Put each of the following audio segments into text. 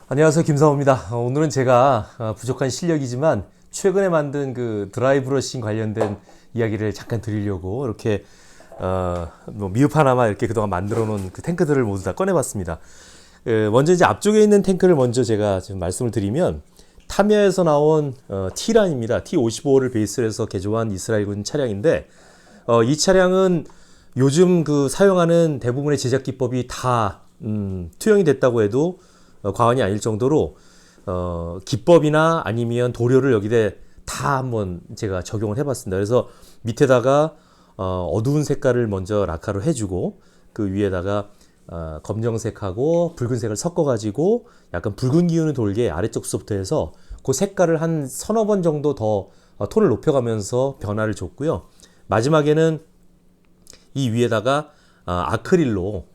안녕하세요, 김사호입니다. 오늘은 제가 부족한 실력이지만 최근에 만든 그 드라이브러싱 관련된 이야기를 잠깐 드리려고 이렇게 뭐 미흡 하나마 이렇게 그동안 만들어 놓은 그 탱크들을 모두 다 꺼내봤습니다. 먼저 이제 앞쪽에 있는 탱크를 먼저 제가 지금 말씀을 드리면 타미야에서 나온 T란입니다. T55를 베이스로 해서 개조한 이스라엘군 차량인데 이 차량은 요즘 그 사용하는 대부분의 제작 기법이 다 투영이 됐다고 해도 과언이 아닐 정도로 기법이나 아니면 도료를 여기에 다 한번 제가 적용을 해봤습니다. 그래서 밑에다가 어두운 색깔을 먼저 라카로 해주고 그 위에다가 검정색하고 붉은색을 섞어가지고 약간 붉은 기운을 돌게 아래쪽부터 해서 그 색깔을 한 서너 번 정도 더 톤을 높여가면서 변화를 줬고요. 마지막에는 이 위에다가 아크릴로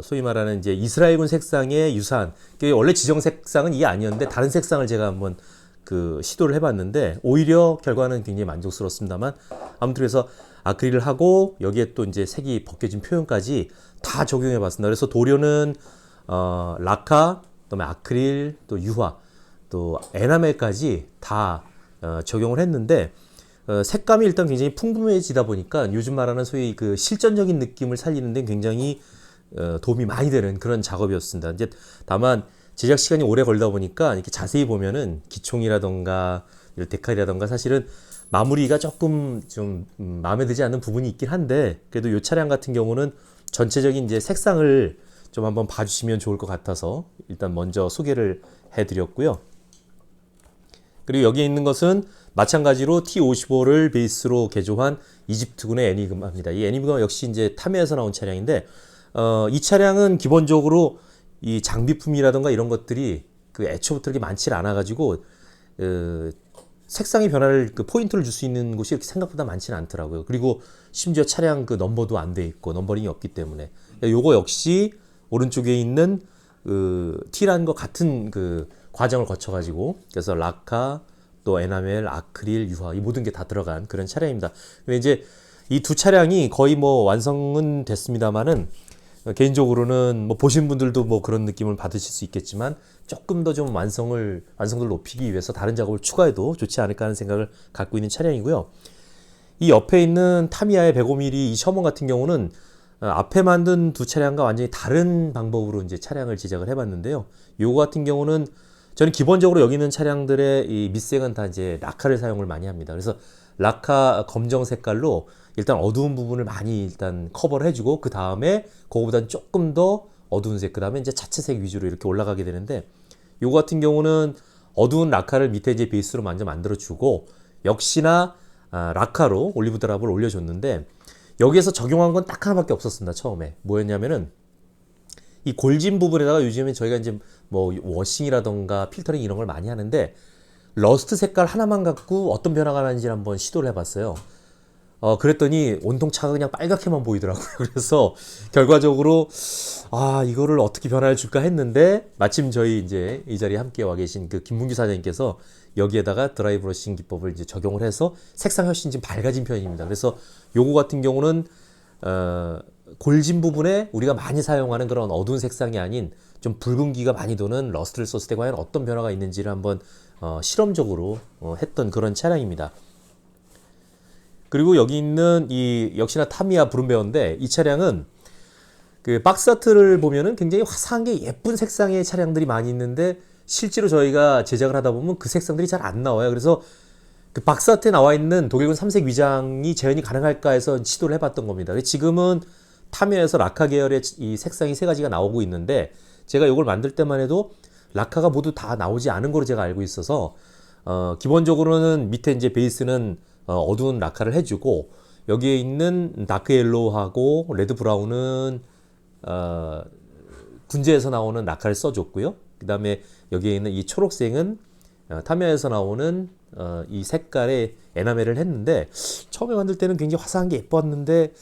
소위 말하는 이제 이스라엘군 색상에 유사한, 원래 지정 색상은 이게 아니었는데 다른 색상을 제가 한번 그 시도를 해봤는데 오히려 결과는 굉장히 만족스럽습니다만, 아무튼 그래서 아크릴을 하고 여기에 또 이제 색이 벗겨진 표현까지 다 적용해봤습니다. 그래서 도료는 라카, 그다음에 아크릴, 또 유화, 또 에나멜까지 다 적용을 했는데 색감이 일단 굉장히 풍부해지다 보니까 요즘 말하는 소위 그 실전적인 느낌을 살리는 데 굉장히 도움이 많이 되는 그런 작업이었습니다. 이제 다만 제작 시간이 오래 걸다 보니까 이렇게 자세히 보면은 기총이라던가 데칼이라던가 사실은 마무리가 조금 좀 마음에 들지 않는 부분이 있긴 한데, 그래도 이 차량 같은 경우는 전체적인 이제 색상을 좀 한번 봐주시면 좋을 것 같아서 일단 먼저 소개를 해드렸고요. 그리고 여기에 있는 것은 마찬가지로 T55를 베이스로 개조한 이집트군의 애니그마입니다. 이 애니그마 역시 이제 타미야에서 나온 차량인데 이 차량은 기본적으로 이 장비품이라던가 이런 것들이 그 애초부터 그렇게 많지 않아가지고 색상의 변화를 그 포인트를 줄 수 있는 곳이 이렇게 생각보다 많지는 않더라고요. 그리고 심지어 차량 그 넘버도 안 돼 있고 넘버링이 없기 때문에 요거 역시 오른쪽에 있는 그 T라는 것 같은 그 과정을 거쳐가지고, 그래서 라카, 또 에나멜, 아크릴, 유화 이 모든 게 다 들어간 그런 차량입니다. 근데 이제 이 두 차량이 거의 뭐 완성은 됐습니다만은 개인적으로는 뭐 보신 분들도 뭐 그런 느낌을 받으실 수 있겠지만 조금 더 좀 완성도를 높이기 위해서 다른 작업을 추가해도 좋지 않을까 하는 생각을 갖고 있는 차량이고요. 이 옆에 있는 타미야의 105mm 이 셔먼 같은 경우는 앞에 만든 두 차량과 완전히 다른 방법으로 이제 차량을 제작을 해봤는데요. 요거 같은 경우는 저는 기본적으로 여기 있는 차량들의 이 밑색은 다 이제 라카를 사용을 많이 합니다. 그래서 라카 검정 색깔로 일단 어두운 부분을 많이 일단 커버를 해주고 그 다음에 그거보다는 조금 더 어두운 색, 그 다음에 이제 자체색 위주로 이렇게 올라가게 되는데, 요거 같은 경우는 어두운 라카를 밑에 이제 베이스로 먼저 만들어주고 역시나 라카로 올리브 드랍을 올려줬는데, 여기에서 적용한 건 딱 하나밖에 없었습니다. 처음에 뭐였냐면은 이 골진 부분에다가 요즘에 저희가 이제 뭐 워싱이라던가 필터링 이런 걸 많이 하는데 러스트 색깔 하나만 갖고 어떤 변화가 나는지 한번 시도를 해봤어요. 그랬더니 온통 차가 그냥 빨갛게만 보이더라고요. 그래서 결과적으로 이거를 어떻게 변화를 줄까 했는데 마침 저희 이제 이 자리에 함께 와 계신 그 김문규 사장님께서 여기에다가 드라이브 러싱 기법을 이제 적용을 해서 색상 훨씬 지금 밝아진 편입니다. 그래서 요거 같은 경우는 골진 부분에 우리가 많이 사용하는 그런 어두운 색상이 아닌 좀 붉은기가 많이 도는 러스트를 썼을 때 과연 어떤 변화가 있는지를 한번 실험적으로 했던 그런 차량입니다. 그리고 여기 있는 이 역시나 타미야 브룸베어인데, 이 차량은 그 박스 아트를 보면은 굉장히 화사한 게 예쁜 색상의 차량들이 많이 있는데 실제로 저희가 제작을 하다 보면 그 색상들이 잘 안 나와요. 그래서 그 박스 아트에 나와 있는 독일군 3색 위장이 재현이 가능할까 해서 시도를 해봤던 겁니다. 기금은 타미야에서 라카 계열의 이 색상이 세 가지가 나오고 있는데 제가 이걸 만들 때만 해도 라카가 모두 다 나오지 않은 걸로 제가 알고 있어서 기본적으로는 밑에 이제 베이스는 어두운 라카를 해주고 여기에 있는 다크 옐로우하고 레드 브라운은 군제에서 나오는 라카를 써줬고요. 그 다음에 여기에 있는 이 초록색은 타미야에서 나오는 이 색깔의 에나멜을 했는데 처음에 만들 때는 굉장히 화사한 게 예뻤는데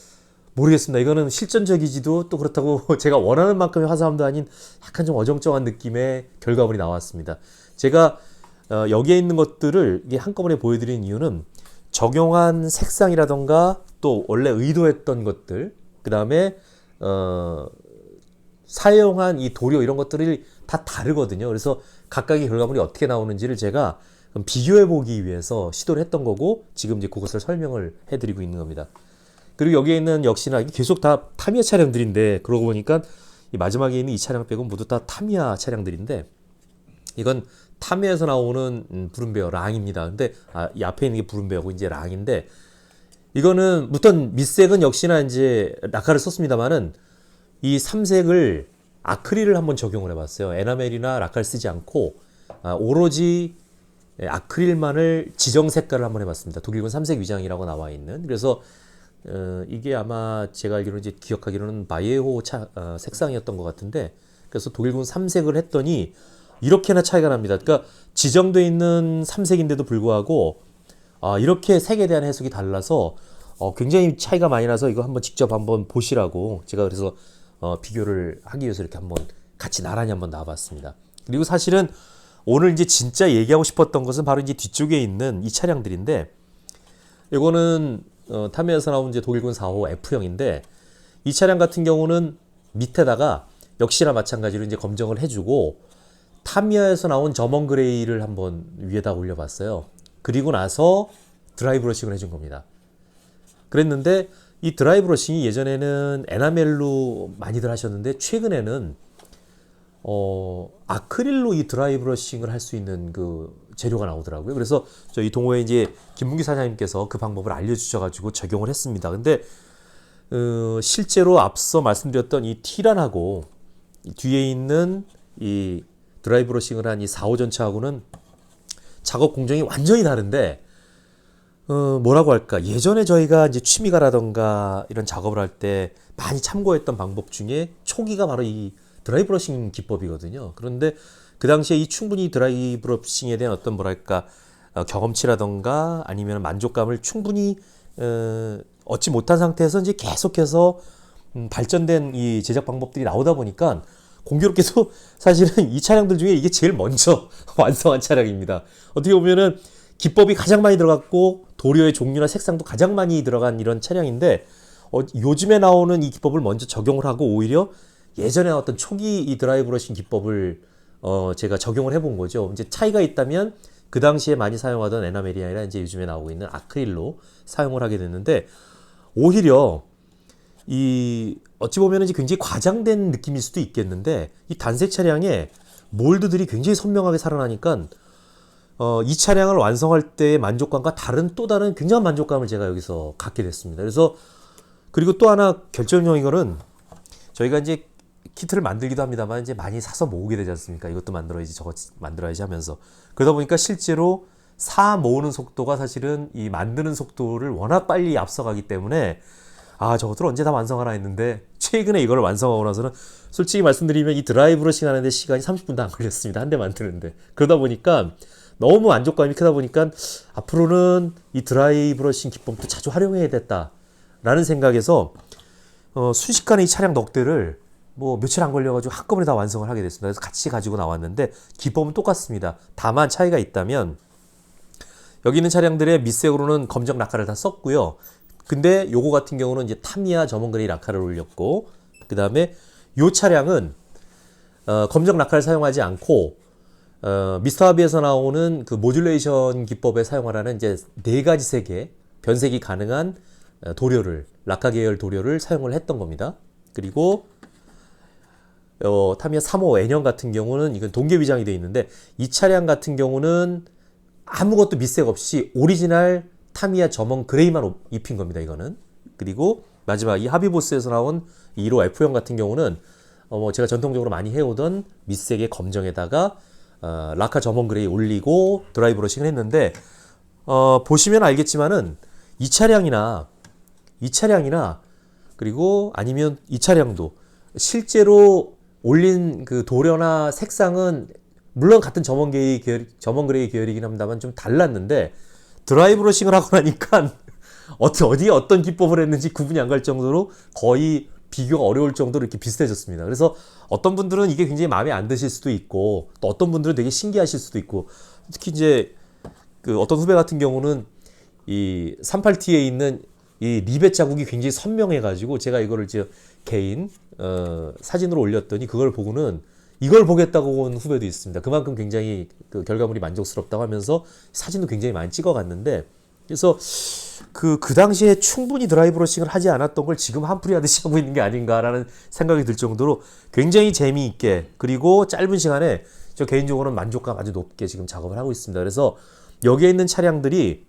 모르겠습니다. 이거는 실전적이지도 또 그렇다고 제가 원하는 만큼의 화사함도 아닌 약간 좀 어정쩡한 느낌의 결과물이 나왔습니다. 제가 여기에 있는 것들을 이게 한꺼번에 보여드리는 이유는 적용한 색상이라던가 또 원래 의도했던 것들, 그 다음에 사용한 이 도료 이런 것들이 다 다르거든요. 그래서 각각의 결과물이 어떻게 나오는지를 제가 비교해 보기 위해서 시도를 했던 거고 지금 이제 그것을 설명을 해드리고 있는 겁니다. 그리고 여기에 있는 역시나 이게 계속 다 타미야 차량들인데 그러고 보니까 이 마지막에 있는 이 차량 빼고 모두 다 타미야 차량들인데 이건 타미야에서 나오는 부름베어 랑입니다. 근데 이 앞에 있는 게 부름베어고 이제 랑인데 이거는 물론 밑색은 역시나 이제 라카를 썼습니다만은 이 삼색을 아크릴을 한번 적용을 해봤어요. 에나멜이나 라카를 쓰지 않고 오로지 아크릴만을 지정 색깔을 한번 해봤습니다. 독일군 삼색 위장이라고 나와 있는. 그래서 이게 아마 제가 알기로는 이제 기억하기로는 바이에호 색상이었던 것 같은데 그래서 독일군 삼색을 했더니 이렇게나 차이가 납니다. 그러니까 지정돼 있는 삼색인데도 불구하고 이렇게 색에 대한 해석이 달라서 굉장히 차이가 많이 나서 이거 한번 직접 한번 보시라고 제가 그래서 비교를 하기 위해서 이렇게 한번 같이 나란히 한번 나와봤습니다. 그리고 사실은 오늘 이제 진짜 얘기하고 싶었던 것은 바로 이제 뒤쪽에 있는 이 차량들인데 이거는 타미야에서 나온 이제 독일군 4호 F형인데 이 차량 같은 경우는 밑에다가 역시나 마찬가지로 이제 검정을 해주고 타미야에서 나온 저먼 그레이를 한번 위에다 올려봤어요. 그리고 나서 드라이 브러싱을 해준 겁니다. 그랬는데 이 드라이 브러싱이 예전에는 에나멜로 많이들 하셨는데 최근에는 아크릴로 이 드라이 브러싱을 할 수 있는 그 재료가 나오더라고요. 그래서 저희 동호회 이제 김문기 사장님께서 그 방법을 알려주셔가지고 적용을 했습니다. 근데 실제로 앞서 말씀드렸던 이 티란하고 이 뒤에 있는 이 드라이 브러싱을 한 이 4호 전차하고는 작업 공정이 완전히 다른데 뭐라고 할까 예전에 저희가 이제 취미가라던가 이런 작업을 할 때 많이 참고했던 방법 중에 초기가 바로 이 드라이 브러싱 기법이거든요. 그런데 그 당시에 이 충분히 드라이 브러싱에 대한 어떤 뭐랄까 경험치라던가 아니면 만족감을 충분히 얻지 못한 상태에서 이제 계속해서 발전된 이 제작 방법들이 나오다 보니까 공교롭게도 사실은 이 차량들 중에 이게 제일 먼저 완성한 차량입니다. 어떻게 보면은 기법이 가장 많이 들어갔고 도료의 종류나 색상도 가장 많이 들어간 이런 차량인데 요즘에 나오는 이 기법을 먼저 적용을 하고 오히려 예전에 나왔던 초기 이 드라이 브러싱 기법을 제가 적용을 해본 거죠. 이제 차이가 있다면 그 당시에 많이 사용하던 에나멜이 아니라 이제 요즘에 나오고 있는 아크릴로 사용을 하게 됐는데 오히려 이 어찌 보면 이제 굉장히 과장된 느낌일 수도 있겠는데 이 단색 차량의 몰드들이 굉장히 선명하게 살아나니까 이 차량을 완성할 때의 만족감과 또 다른 굉장한 만족감을 제가 여기서 갖게 됐습니다. 그래서 그리고 또 하나 결정적인 거는 저희가 이제 키트를 만들기도 합니다만 이제 많이 사서 모으게 되지 않습니까? 이것도 만들어야지 저것 만들어야지 하면서 그러다 보니까 실제로 모으는 속도가 사실은 이 만드는 속도를 워낙 빨리 앞서가기 때문에 저것들 언제 다 완성하나 했는데 최근에 이걸 완성하고 나서는 솔직히 말씀드리면 이 드라이 브러싱 하는데 시간이 30분도 안 걸렸습니다. 한 대 만드는데. 그러다 보니까 너무 만족감이 크다 보니까 앞으로는 이 드라이 브러싱 기법도 자주 활용해야겠다라는 생각에서 순식간에 이 차량 넉 대를 뭐 며칠 안 걸려가지고 한꺼번에 다 완성을 하게 됐습니다. 그래서 같이 가지고 나왔는데 기법은 똑같습니다. 다만 차이가 있다면 여기 있는 차량들의 밑색으로는 검정 라카를 다 썼고요. 근데 요거 같은 경우는 이제 타미야 저먼 그레이 라카를 올렸고 그 다음에 요 차량은 검정 라카를 사용하지 않고 미스터하비에서 나오는 그 모듈레이션 기법에 사용하라는 이제 4가지 색의 변색이 가능한 도료를 라카 계열 도료를 사용을 했던 겁니다. 그리고 타미야 3호 N형 같은 경우는 이건 동계 위장이 되어 있는데 이 차량 같은 경우는 아무것도 밑색 없이 오리지널 타미야 저먼 그레이만 입힌 겁니다. 이거는. 그리고 마지막 이 하비보스에서 나온 1호 F형 같은 경우는 제가 전통적으로 많이 해오던 밑색의 검정에다가 라카 저먼 그레이 올리고 드라이 브러싱을 했는데 보시면 알겠지만은 이 차량이나 그리고 아니면 이 차량도 실제로 올린 그 도료나 색상은 물론 같은 저먼 그레이 계열이긴 합니다만 좀 달랐는데 드라이 브러싱을 하고 나니까 어디에 어떤 기법을 했는지 구분이 안 갈 정도로 거의 비교가 어려울 정도로 이렇게 비슷해졌습니다. 그래서 어떤 분들은 이게 굉장히 마음에 안 드실 수도 있고 또 어떤 분들은 되게 신기하실 수도 있고 특히 이제 그 어떤 후배 같은 경우는 이 38T에 있는 이 리벳 자국이 굉장히 선명해가지고 제가 이거를 이제 개인 사진으로 올렸더니 그걸 보고는 이걸 보겠다고 온 후배도 있습니다. 그만큼 굉장히 그 결과물이 만족스럽다고 하면서 사진도 굉장히 많이 찍어갔는데, 그래서 그 당시에 충분히 드라이브 러싱을 하지 않았던 걸 지금 한풀이 하듯이 하고 있는 게 아닌가라는 생각이 들 정도로 굉장히 재미있게, 그리고 짧은 시간에 저 개인적으로는 만족감 아주 높게 지금 작업을 하고 있습니다. 그래서 여기에 있는 차량들이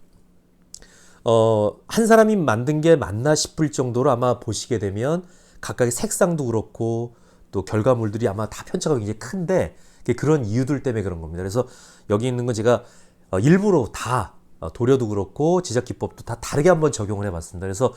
한 사람이 만든 게 맞나 싶을 정도로 아마 보시게 되면 각각의 색상도 그렇고 또 결과물들이 아마 다 편차가 굉장히 큰데, 그런 이유들 때문에 그런 겁니다. 그래서 여기 있는 건 제가 일부러 다 도료도 그렇고 제작 기법도 다 다르게 한번 적용을 해봤습니다. 그래서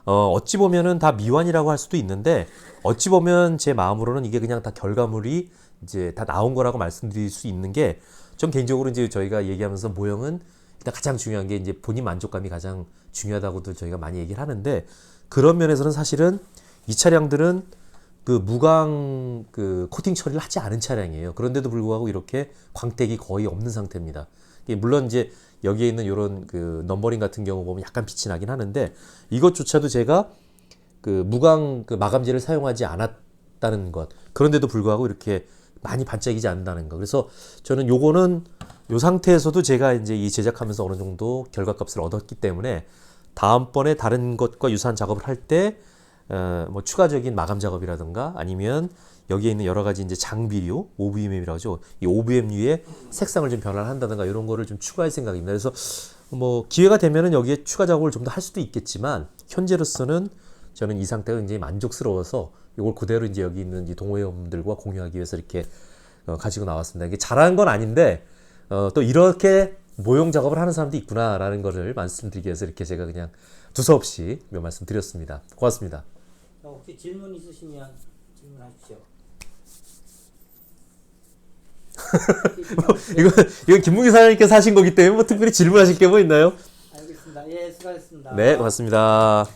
어찌 보면은 다 미완이라고 할 수도 있는데, 어찌 보면 제 마음으로는 이게 그냥 다 결과물이 이제 다 나온 거라고 말씀드릴 수 있는 게, 전 개인적으로 이제 저희가 얘기하면서 모형은 일단 가장 중요한 게 이제 본인 만족감이 가장 중요하다고도 저희가 많이 얘기를 하는데, 그런 면에서는 사실은 이 차량들은 그 무광 그 코팅 처리를 하지 않은 차량이에요. 그런데도 불구하고 이렇게 광택이 거의 없는 상태입니다. 물론 이제 여기에 있는 이런 그 넘버링 같은 경우 보면 약간 빛이 나긴 하는데, 이것조차도 제가 그 무광 그 마감재를 사용하지 않았다는 것, 그런데도 불구하고 이렇게 많이 반짝이지 않는다는 거. 그래서 저는 요거는 요 상태에서도 제가 이제 이 제작하면서 어느 정도 결과값을 얻었기 때문에 다음번에 다른 것과 유사한 작업을 할 때 뭐 추가적인 마감 작업이라든가 아니면 여기에 있는 여러 가지 이제 장비류, OVM이라고 하죠. 이 OVM류의 색상을 좀 변환한다든가 이런 거를 좀 추가할 생각입니다. 그래서 뭐 기회가 되면은 여기에 추가 작업을 좀 더 할 수도 있겠지만, 현재로서는 저는 이 상태가 굉장히 만족스러워서 이걸 그대로 이제 여기 있는 이 동호회원들과 공유하기 위해서 이렇게 가지고 나왔습니다. 이게 잘하는 건 아닌데 또 이렇게 모형 작업을 하는 사람도 있구나라는 거를 말씀드리기 위해서 이렇게 제가 그냥 두서없이 몇 말씀 드렸습니다. 고맙습니다. 혹시 질문 있으시면 질문하십시오. 이건 김문기 사장님께서 하신 거기 때문에 뭐 특별히 질문하실 게 뭐 있나요? 알겠습니다. 예, 수고하셨습니다. 네, 고맙습니다.